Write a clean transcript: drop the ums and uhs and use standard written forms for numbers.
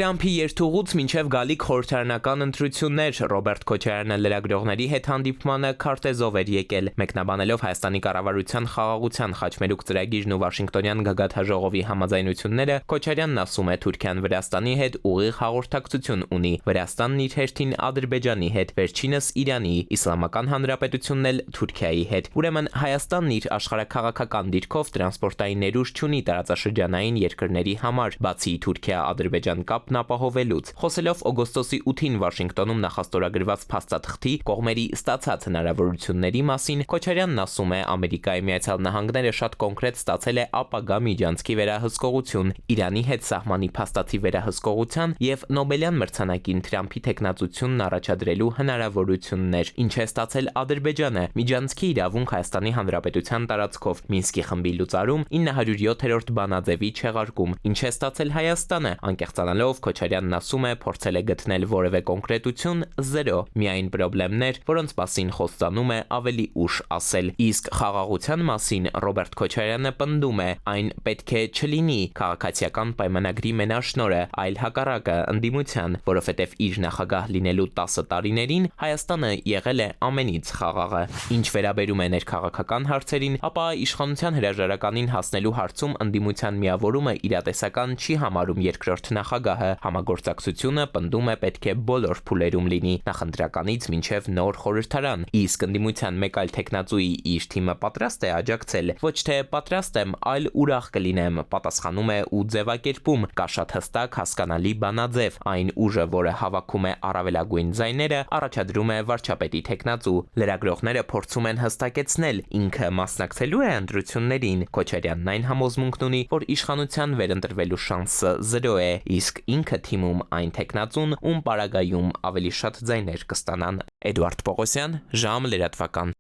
Թրամփի երթուղուց մինչև գալիք խորհրդարանական ընտրություններ Ռոբերտ Քոչարյանը լրագրողների հետ հանդիպմանը քարտեզով էր եկել, մեկնաբանելով Հայաստանի կառավարության խաղաղության խաչմերուկ ծրագիրն ու Վաշինգտոնյան գագաթնաժողովի համաձայնությունները, Քոչարյանն ասում է Թուրքիան Վրաստանի հետ ուղիղ հաղորդակցություն ունի, Վրաստանն իր հերթին Ադրբեջանի հետ, վերջինս Իրանի, Իսլամական Հանրապետությունն էլ Թուրքիայի հետ։ Ուրեմն Հայաստանն իր աշխարհաքաղաքական դիրքով տրանսպորտային ներուժ չունի տարածաշրջանային երկրների համար, բացի Թուրքիա-Ադրբեջան կապն ապահովելուց։ Խոսելով օգոստոսի 8-ին Վաշինգտոնում նախաստորագրված փաստաթղթի կողմերի ստացած հնարավորությունների մասին, Քոչարյանն ասում է Ամերիկայի Միացյալ Նահանգները շատ կոնկրետ ստացել է ապագա միջանցքի վերահսկողություն, Իրանի հետ սահմանի փաստաթի վերահսկողության եւ Նոբելյան մրցանակին Թրամփի թեկնածությունն առաջադրելու հնարավորություններ։ Ինչ է ստացել Ադրբեջանը՝ միջանցքի իրավունք Հայաստանի Հանրապետության տարածքով, Մինսկի խմբի լուծարում, 907-րդ բանաձևի չեղարկում։ Ինչ է ստացել Հայաստանը, անկեղծանալով Քոչարյանն ասում է, փորձել է գտնել որևէ կոնկրետություն, զերո, միայն պրոբլեմներ, որոնց մասին խոստանում է ավելի ուշ ասել։ Իսկ խաղաղության մասին Ռոբերտ Քոչարյանը պնդում է, այն պետք է չլինի քաղաքացիական պայմանագրի մենաշնորհը, այլ հակառակը ընդդիմության, որովհետև իր նախագահ լինելու 10 տարիներին Հայաստանը եղել է ամենից խաղաղը։ Ինչ վերաբերում է ներքաղաքական հարցերին, ապա իշխանության հրաժարականին հասնելու հարցում ընդդիմության միավորումը իրատեսական չի համարում երկրորդ նախագահը, համագործակցությունը պնդում է պետք է բոլոր փուլերում լինի, նախընտրականից մինչև նոր խորհրդարան, իսկ ընդդիմության մեկ այլ թեկնածուի իր թիմը պատրաստ է աջակցել, ոչ թե պատրաստ եմ, այլ ուրախ կլինեմ, պատասխանում է ու ձևակերպում, կա շատ հստակ հասկանալի բանաձև, այն ուժը, որը հավաքում է առավելագույն ձայները, առաջադրում է վարչապետի թեկնածու։ Լրագրողները փորձում են հստակեցնել, ինքը մասնակցելու է ընտրություններին։ Քոչարյանն այն համոզմունքն ունի, որ իշխանության վերընտրվելու շանսը 0 է, իսկ ինքը թիմում այն թեկնածուն, ում պարագայում ավելի շատ ձայներ կստանան։ Էդուարդ Պողոսյան, Ժամ լրատվական։